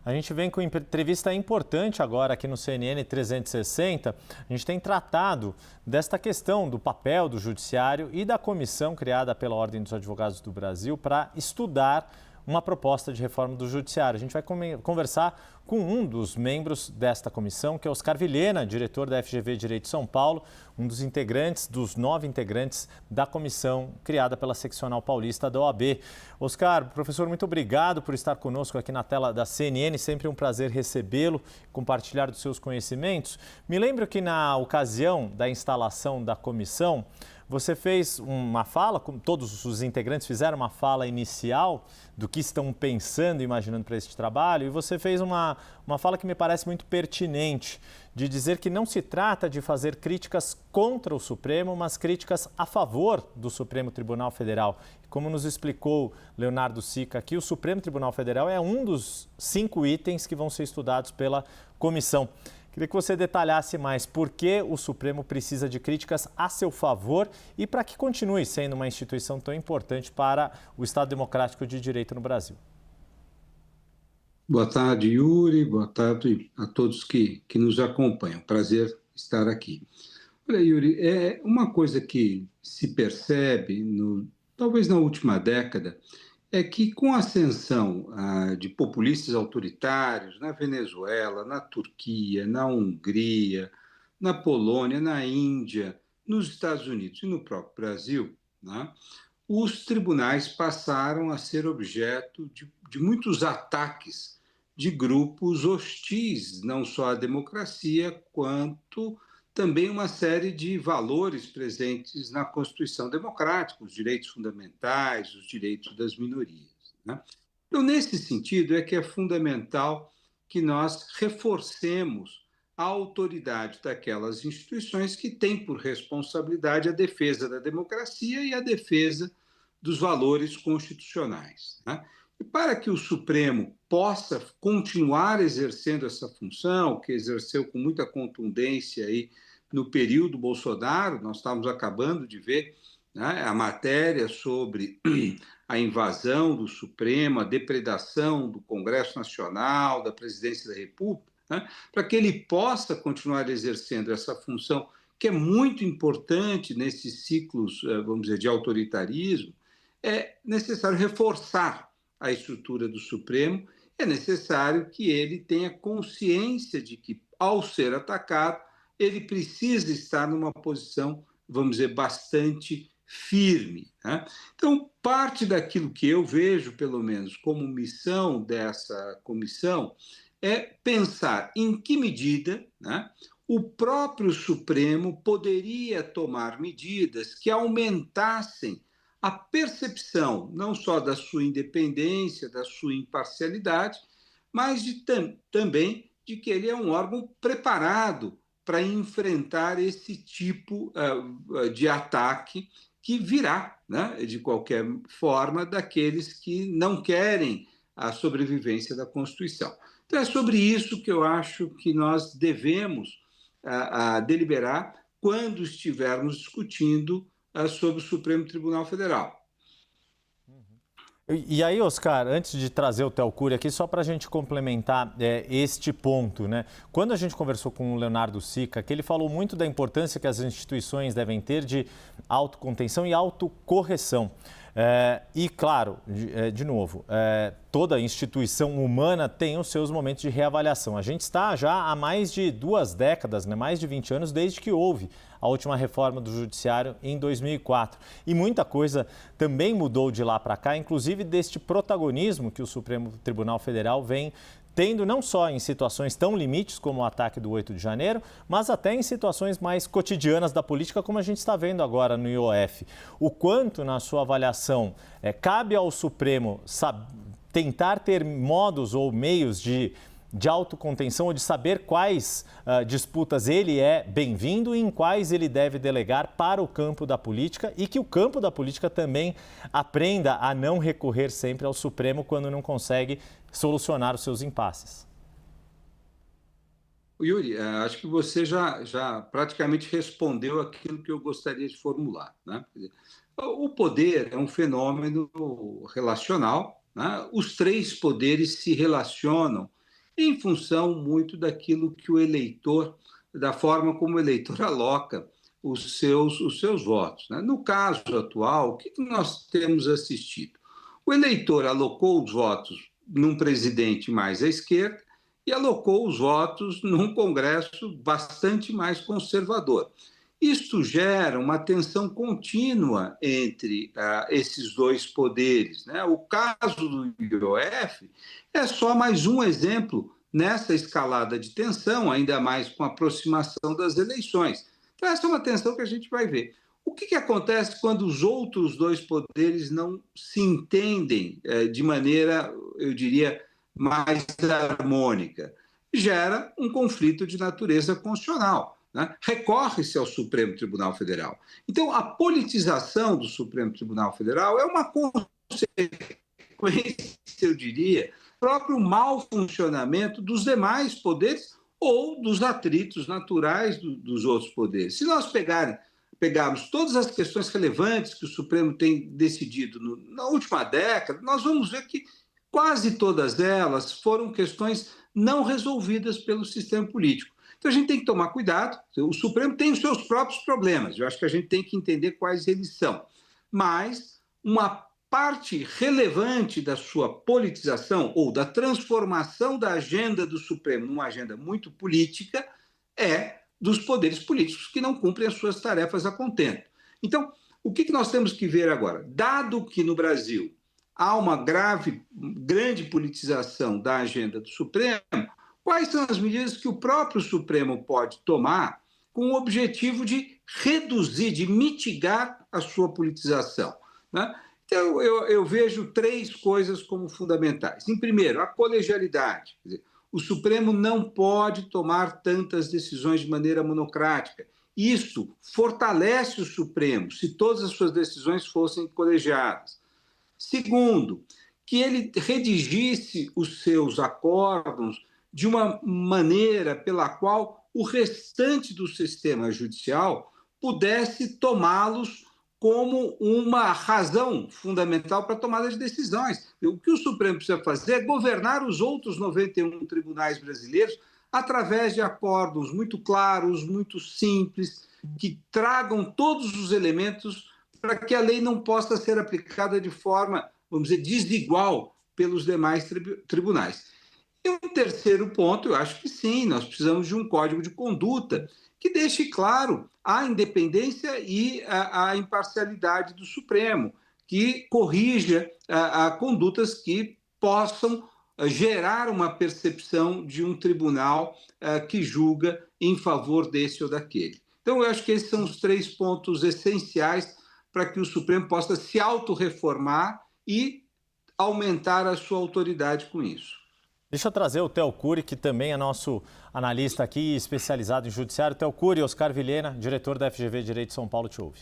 A gente vem com entrevista importante agora aqui no CNN 360. A gente tem tratado desta questão do papel do judiciário e da comissão criada pela Ordem dos Advogados do Brasil para estudar uma proposta de reforma do judiciário. A gente vai conversar com um dos membros desta comissão, que é Oscar Vilhena, diretor da FGV Direito de São Paulo, um dos integrantes, dos 9 integrantes da comissão criada pela Seccional Paulista da OAB. Oscar, professor, muito obrigado por estar conosco aqui na tela da CNN. Sempre um prazer recebê-lo, compartilhar dos seus conhecimentos. Me lembro que na ocasião da instalação da comissão, você fez uma fala, todos os integrantes fizeram uma fala inicial do que estão pensando e imaginando para este trabalho, e você fez uma fala que me parece muito pertinente, de dizer que não se trata de fazer críticas contra o Supremo, mas críticas a favor do Supremo Tribunal Federal. Como nos explicou Leonardo Sica aqui, o Supremo Tribunal Federal é um dos 5 itens que vão ser estudados pela comissão. Queria que você detalhasse mais por que o Supremo precisa de críticas a seu favor e para que continue sendo uma instituição tão importante para o Estado Democrático de Direito no Brasil. Boa tarde, Yuri. Boa tarde a todos que nos acompanham. Prazer estar aqui. Olha, Yuri, é uma coisa que se percebe, talvez na última década, é que com a ascensão de populistas autoritários na Venezuela, na Turquia, na Hungria, na Polônia, na Índia, nos Estados Unidos e no próprio Brasil, né, os tribunais passaram a ser objeto de muitos ataques de grupos hostis, não só à democracia, quanto também uma série de valores presentes na Constituição Democrática, os direitos fundamentais, os direitos das minorias, né? Então, nesse sentido, é que é fundamental que nós reforcemos a autoridade daquelas instituições que têm por responsabilidade a defesa da democracia e a defesa dos valores constitucionais, né? E para que o Supremo possa continuar exercendo essa função, que exerceu com muita contundência aí no período Bolsonaro, nós estávamos acabando de ver, né, a matéria sobre a invasão do Supremo, a depredação do Congresso Nacional, da Presidência da República, né, para que ele possa continuar exercendo essa função, que é muito importante nesses ciclos, vamos dizer, de autoritarismo. É necessário reforçar a estrutura do Supremo, é necessário que ele tenha consciência de que, ao ser atacado, ele precisa estar numa posição, vamos dizer, bastante firme, né? Então, parte daquilo que eu vejo, pelo menos, como missão dessa comissão, é pensar em que medida, né, o próprio Supremo poderia tomar medidas que aumentassem a percepção não só da sua independência, da sua imparcialidade, mas também de que ele é um órgão preparado para enfrentar esse tipo de ataque que virá, né, de qualquer forma, daqueles que não querem a sobrevivência da Constituição. Então, é sobre isso que eu acho que nós devemos deliberar quando estivermos discutindo sobre o Supremo Tribunal Federal. E aí, Oscar, antes de trazer o Theo Cury aqui, só para a gente complementar este ponto, né? Quando a gente conversou com o Leonardo Sica, que ele falou muito da importância que as instituições devem ter de autocontenção e autocorreção. E, claro, de novo, toda instituição humana tem os seus momentos de reavaliação. A gente está já há mais de 2 décadas, né, mais de 20 anos, desde que houve a última reforma do Judiciário em 2004. E muita coisa também mudou de lá para cá, inclusive deste protagonismo que o Supremo Tribunal Federal vem tendo não só em situações tão limites como o ataque do 8 de janeiro, mas até em situações mais cotidianas da política, como a gente está vendo agora no IOF. O quanto, na sua avaliação, cabe ao Supremo tentar ter modos ou meios de autocontenção ou de saber quais disputas ele é bem-vindo e em quais ele deve delegar para o campo da política e que o campo da política também aprenda a não recorrer sempre ao Supremo quando não consegue solucionar os seus impasses. Yuri, acho que você já praticamente respondeu aquilo que eu gostaria de formular, né? O poder é um fenômeno relacional, né? Os 3 poderes se relacionam em função muito daquilo que o eleitor, da forma como o eleitor aloca os seus votos, né? No caso atual, o que nós temos assistido? O eleitor alocou os votos num presidente mais à esquerda e alocou os votos num Congresso bastante mais conservador. Isto gera uma tensão contínua entre esses dois poderes, né? O caso do IOF é só mais um exemplo nessa escalada de tensão, ainda mais com a aproximação das eleições. Então, essa é uma tensão que a gente vai ver. O que acontece quando os outros dois poderes não se entendem de maneira, eu diria, mais harmônica? Gera um conflito de natureza constitucional, né? Recorre-se ao Supremo Tribunal Federal. Então, a politização do Supremo Tribunal Federal é uma consequência, eu diria, do próprio mau funcionamento dos demais poderes ou dos atritos naturais dos outros poderes. Se nós pegarmos todas as questões relevantes que o Supremo tem decidido na última década, nós vamos ver que quase todas elas foram questões não resolvidas pelo sistema político. Então, a gente tem que tomar cuidado. O Supremo tem os seus próprios problemas. Eu acho que a gente tem que entender quais eles são. Mas uma parte relevante da sua politização ou da transformação da agenda do Supremo numa agenda muito política é dos poderes políticos que não cumprem as suas tarefas a contento. Então, o que nós temos que ver agora? Dado que no Brasil há uma grande politização da agenda do Supremo, quais são as medidas que o próprio Supremo pode tomar com o objetivo de reduzir, de mitigar a sua politização, né? Então, eu vejo três coisas como fundamentais. Em primeiro, a colegialidade. Quer dizer, o Supremo não pode tomar tantas decisões de maneira monocrática. Isso fortalece o Supremo se todas as suas decisões fossem colegiadas. Segundo, que ele redigisse os seus acórdãos de uma maneira pela qual o restante do sistema judicial pudesse tomá-los como uma razão fundamental para a tomada de decisões. O que o Supremo precisa fazer é governar os outros 91 tribunais brasileiros através de acordos muito claros, muito simples, que tragam todos os elementos para que a lei não possa ser aplicada de forma, vamos dizer, desigual pelos demais tribunais. E um terceiro ponto, eu acho que sim, nós precisamos de um código de conduta que deixe claro a independência e a imparcialidade do Supremo, que corrija condutas que possam gerar uma percepção de um tribunal que julga em favor desse ou daquele. Então, eu acho que esses são os três pontos essenciais para que o Supremo possa se autorreformar e aumentar a sua autoridade com isso. Deixa eu trazer o Theo Cury, que também é nosso analista aqui, especializado em judiciário. Theo Cury, Oscar Vilhena, diretor da FGV Direito de São Paulo, te ouve.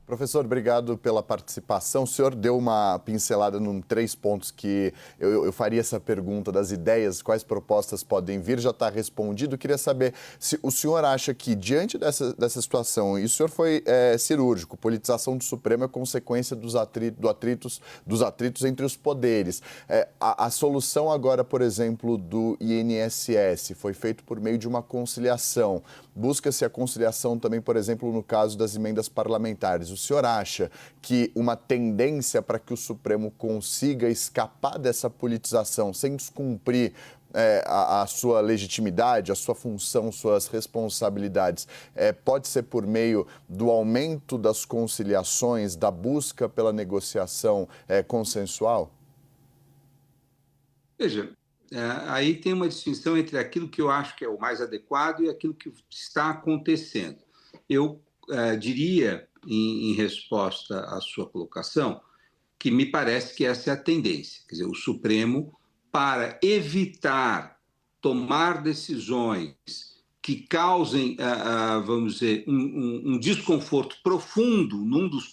Professor, obrigado pela participação. O senhor deu uma pincelada em 3 pontos que eu faria essa pergunta das ideias, quais propostas podem vir, já está respondido. Eu queria saber se o senhor acha que, diante dessa situação, e o senhor foi cirúrgico, politização do Supremo é consequência dos atritos entre os poderes. A solução agora, por exemplo, do INSS foi feita por meio de uma conciliação. Busca-se a conciliação também, por exemplo, no caso das emendas parlamentares. O senhor acha que uma tendência para que o Supremo consiga escapar dessa politização sem descumprir a sua legitimidade, a sua função, suas responsabilidades, pode ser por meio do aumento das conciliações, da busca pela negociação consensual? Veja, aí tem uma distinção entre aquilo que eu acho que é o mais adequado e aquilo que está acontecendo. Eu diria, em resposta à sua colocação, que me parece que essa é a tendência. Quer dizer, o Supremo, para evitar tomar decisões que causem, vamos dizer, um desconforto profundo num dos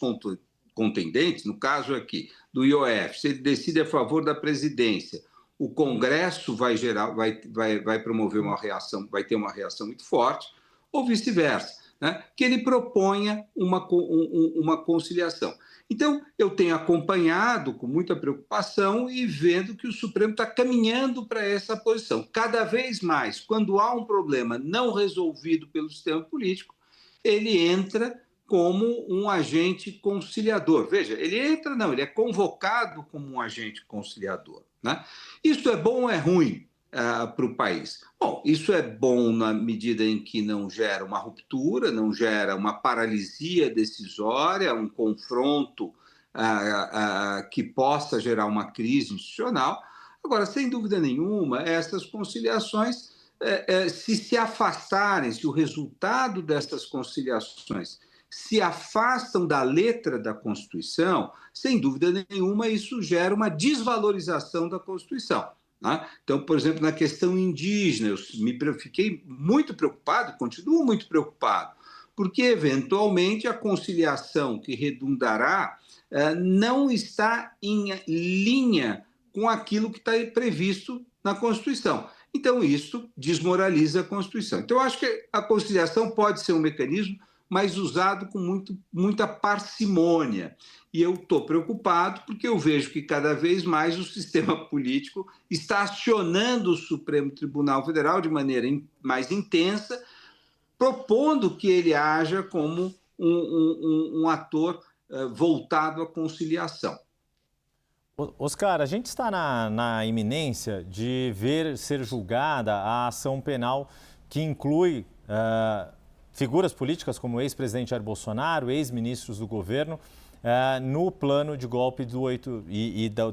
contendentes, no caso aqui do IOF, se ele decide a favor da presidência, o Congresso vai promover uma reação, vai ter uma reação muito forte, ou vice-versa. né, que ele proponha uma conciliação. Então, eu tenho acompanhado com muita preocupação e vendo que o Supremo está caminhando para essa posição. Cada vez mais, quando há um problema não resolvido pelo sistema político, ele entra como um agente conciliador. Veja, ele entra, não, ele é convocado como um agente conciliador, né? Isso é bom ou é ruim para o país? Bom, isso é bom na medida em que não gera uma ruptura, não gera uma paralisia decisória, um confronto que possa gerar uma crise institucional. Agora, sem dúvida nenhuma, essas conciliações, se afastarem, se o resultado dessas conciliações se afastam da letra da Constituição, sem dúvida nenhuma, isso gera uma desvalorização da Constituição, né? Então, por exemplo, na questão indígena, eu fiquei muito preocupado, continuo muito preocupado, porque, eventualmente, a conciliação que redundará não está em linha com aquilo que está previsto na Constituição. Então, isso desmoraliza a Constituição. Então, eu acho que a conciliação pode ser um mecanismo, mas usado com muita parcimônia. E eu estou preocupado porque eu vejo que cada vez mais o sistema político está acionando o Supremo Tribunal Federal de maneira mais intensa, propondo que ele haja como um ator voltado à conciliação. Oscar, a gente está na iminência de ver ser julgada a ação penal que inclui figuras políticas como o ex-presidente Jair Bolsonaro, ex-ministros do governo, no plano de golpe do 8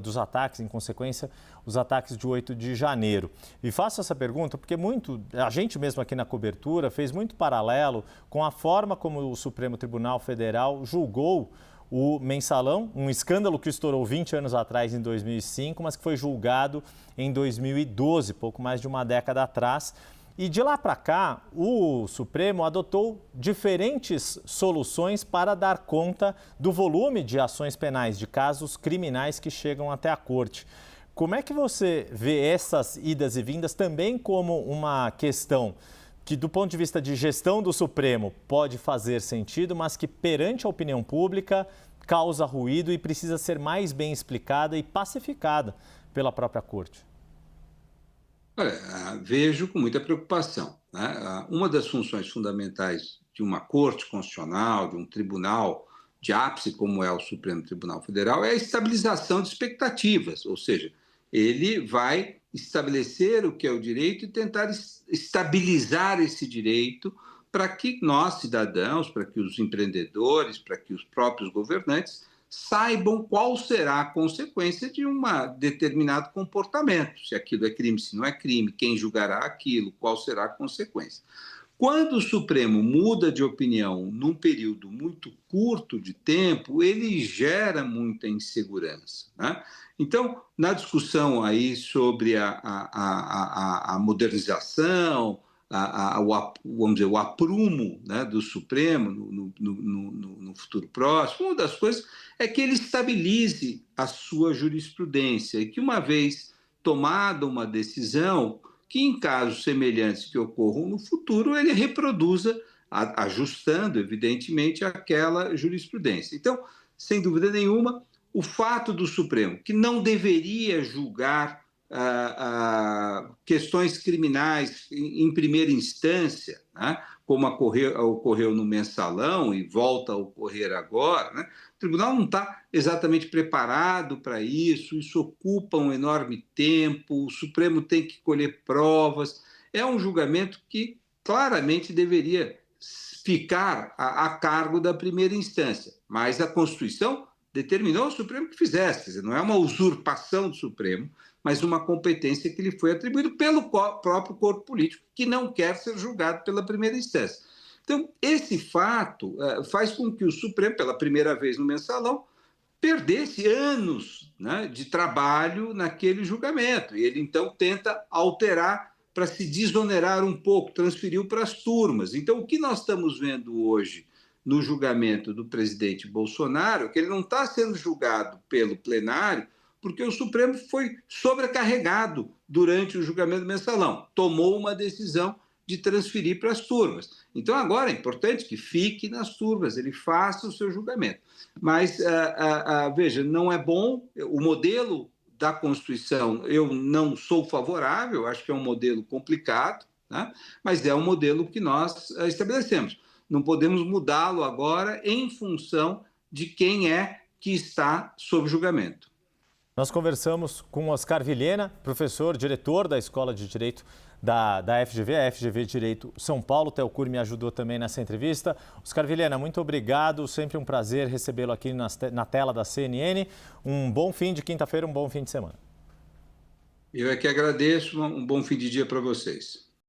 dos ataques, em consequência, os ataques de 8 de janeiro. E faço essa pergunta porque a gente mesmo aqui na cobertura fez muito paralelo com a forma como o Supremo Tribunal Federal julgou o Mensalão, um escândalo que estourou 20 anos atrás, em 2005, mas que foi julgado em 2012, pouco mais de uma década atrás. E de lá para cá, o Supremo adotou diferentes soluções para dar conta do volume de ações penais, de casos criminais que chegam até a corte. Como é que você vê essas idas e vindas também como uma questão que, do ponto de vista de gestão do Supremo, pode fazer sentido, mas que perante a opinião pública causa ruído e precisa ser mais bem explicada e pacificada pela própria corte? Olha, vejo com muita preocupação, né? Uma das funções fundamentais de uma corte constitucional, de um tribunal de ápice como é o Supremo Tribunal Federal, é a estabilização de expectativas, ou seja, ele vai estabelecer o que é o direito e tentar estabilizar esse direito para que nós, cidadãos, para que os empreendedores, para que os próprios governantes saibam qual será a consequência de um determinado comportamento, se aquilo é crime, se não é crime, quem julgará aquilo, qual será a consequência. Quando o Supremo muda de opinião num período muito curto de tempo, ele gera muita insegurança, né? Então, na discussão aí sobre a modernização, vamos dizer, o aprumo, né, do Supremo no futuro próximo, uma das coisas é que ele estabilize a sua jurisprudência e que, uma vez tomada uma decisão, que em casos semelhantes que ocorram no futuro, ele reproduza, ajustando, evidentemente, aquela jurisprudência. Então, sem dúvida nenhuma, o fato do Supremo, que não deveria julgar questões criminais em primeira instância, né, como ocorreu no Mensalão e volta a ocorrer agora, né, o tribunal não está exatamente preparado para isso, isso ocupa um enorme tempo, o Supremo tem que colher provas, é um julgamento que claramente deveria ficar a cargo da primeira instância, mas a Constituição determinou ao Supremo que fizesse, quer dizer, não é uma usurpação do Supremo, mas uma competência que lhe foi atribuída pelo próprio corpo político, que não quer ser julgado pela primeira instância. Então, esse fato faz com que o Supremo, pela primeira vez no Mensalão, perdesse anos, né, de trabalho naquele julgamento. E ele, então, tenta alterar para se desonerar um pouco, transferiu para as turmas. Então, o que nós estamos vendo hoje no julgamento do presidente Bolsonaro é que ele não está sendo julgado pelo plenário, porque o Supremo foi sobrecarregado durante o julgamento do Mensalão. Tomou uma decisão de transferir para as turmas. Então, agora é importante que fique nas turmas, ele faça o seu julgamento. Mas, veja, não é bom, o modelo da Constituição, eu não sou favorável, acho que é um modelo complicado, né? Mas é um modelo que nós estabelecemos. Não podemos mudá-lo agora em função de quem é que está sob julgamento. Nós conversamos com Oscar Vilhena, professor, diretor da Escola de Direito da FGV, a FGV Direito São Paulo. O Telcur me ajudou também nessa entrevista. Oscar Vilhena, muito obrigado. Sempre um prazer recebê-lo aqui na tela da CNN. Um bom fim de quinta-feira, um bom fim de semana. Eu é que agradeço. Um bom fim de dia para vocês.